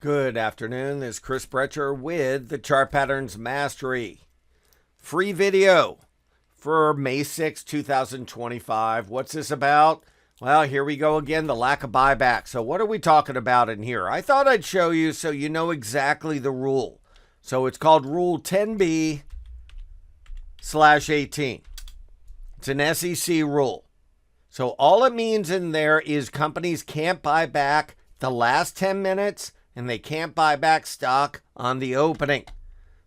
Good afternoon. This is Chris Brecher with the Chart Patterns Mastery. Free video for May 6, 2025. What's this about? Well, here we go again, the lack of buyback. So what are we talking about in here? I thought I'd show you so you know exactly the rule. So it's called Rule 10b/18. It's an SEC rule. So all it means in there is companies can't buy back the last 10 minutes and they can't buy back stock on the opening.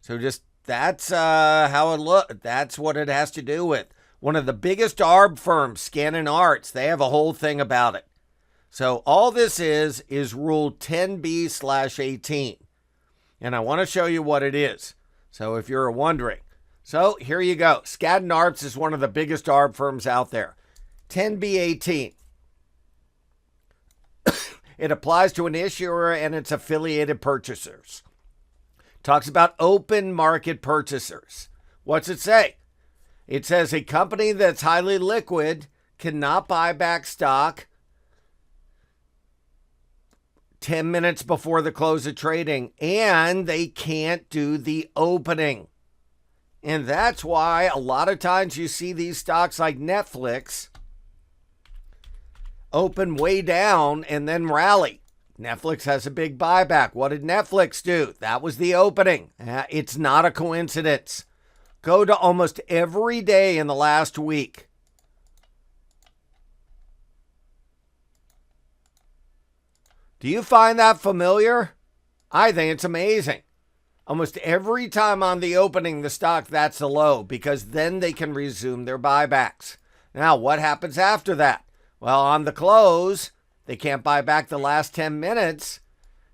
So just that's how it looks. That's what it has to do with. One of the biggest ARB firms, Scannon Arts, they have a whole thing about it. So all this is Rule 10b/18. And I want to show you what it is. So if you're wondering. So here you go. Scannon Arts is one of the biggest ARB firms out there. 10b/18. It applies to an issuer and its affiliated purchasers. Talks about open market purchasers. What's it say? It says a company that's highly liquid cannot buy back stock 10 minutes before the close of trading, and they can't do the opening. And that's why a lot of times you see these stocks like Netflix open way down and then rally. Netflix has a big buyback. What did Netflix do? That was the opening. It's not a coincidence. Go to almost every day in the last week. Do you find that familiar? I think it's amazing. Almost every time on the opening, the stock, that's the low, because then they can resume their buybacks. Now, what happens after that? Well, on the close, they can't buy back the last 10 minutes,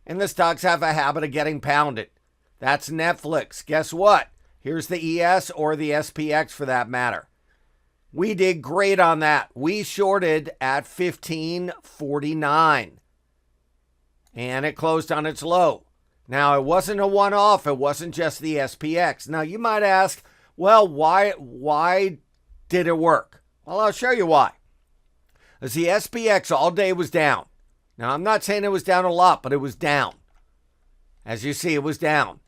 and the stocks have a habit of getting pounded. That's Netflix. Guess what? Here's the ES or the SPX for that matter. We did great on that. We shorted at 15.49, and it closed on its low. Now, it wasn't a one-off. It wasn't just the SPX. Now, you might ask, well, why did it work? Well, I'll show you why. As the SPX all day was down. Now, I'm not saying it was down a lot, but it was down. As you see, it was down.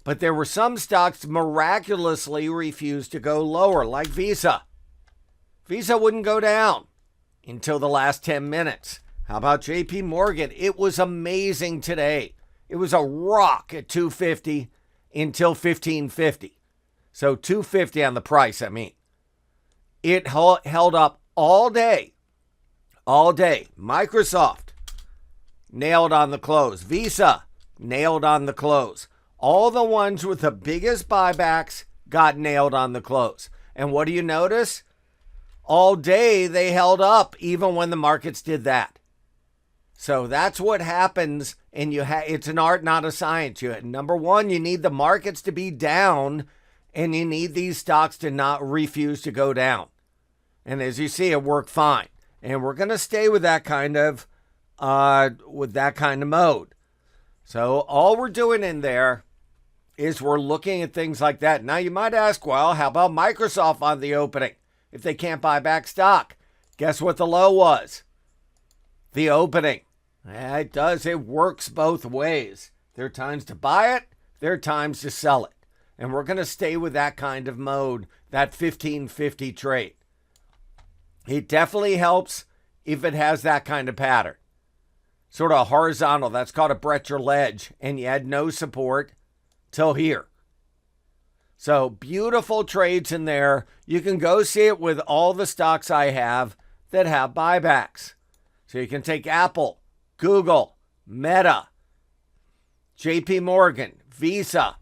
But there were some stocks miraculously refused to go lower, like Visa. Visa wouldn't go down until the last 10 minutes. How about JP Morgan? It was amazing today. It was a rock at 250 until 1550. So 250 on the price, I mean. It held up all day. All day. Microsoft, nailed on the close. Visa, nailed on the close. All the ones with the biggest buybacks got nailed on the close. And what do you notice? All day they held up even when the markets did that. So that's what happens, and it's an art, not a science. Number one, you need the markets to be down, and you need these stocks to not refuse to go down. And as you see, it worked fine. And we're going to stay with that kind of mode. So all we're doing in there is we're looking at things like that. Now you might ask, well, how about Microsoft on the opening? If they can't buy back stock, guess what the low was? The opening. Yeah, it does. It works both ways. There are times to buy it. There are times to sell it. And we're going to stay with that kind of mode, that 1550 trade. It definitely helps if it has that kind of pattern. Sort of horizontal. That's called a Brecher ledge. And you had no support till here. So beautiful trades in there. You can go see it with all the stocks I have that have buybacks. So you can take Apple, Google, Meta, JP Morgan, Visa,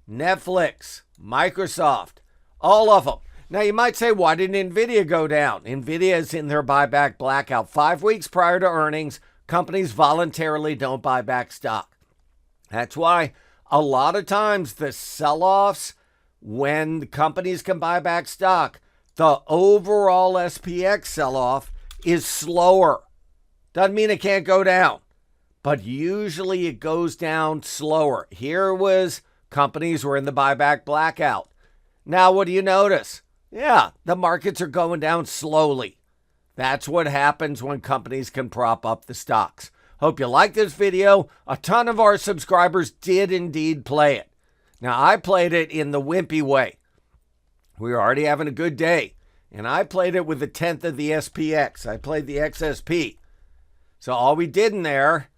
Netflix, Microsoft, all of them. Now, you might say, why didn't NVIDIA go down? NVIDIA is in their buyback blackout. 5 weeks prior to earnings, companies voluntarily don't buy back stock. That's why a lot of times the sell-offs, when companies can buy back stock, the overall SPX sell-off is slower. Doesn't mean it can't go down, but usually it goes down slower. Here was companies were in the buyback blackout. Now, what do you notice? Yeah, the markets are going down slowly. That's what happens when companies can prop up the stocks. Hope you like this video. A ton of our subscribers did indeed play it. Now, I played it in the wimpy way. We were already having a good day. And I played it with a tenth of the SPX. I played the XSP. So all we did in there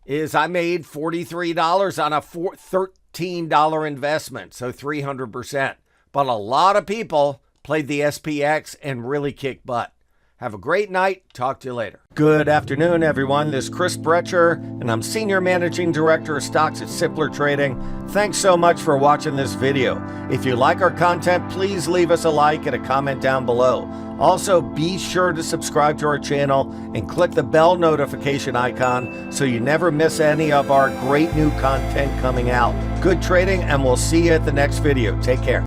is I made $43 on a $13 investment. So 300%. But a lot of people played the SPX and really kicked butt. Have a great night. Talk to you later. Good afternoon, everyone. This is Chris Brecher, and I'm Senior Managing Director of Stocks at Simpler Trading. Thanks so much for watching this video. If you like our content, please leave us a like and a comment down below. Also, be sure to subscribe to our channel and click the bell notification icon so you never miss any of our great new content coming out. Good trading, and we'll see you at the next video. Take care.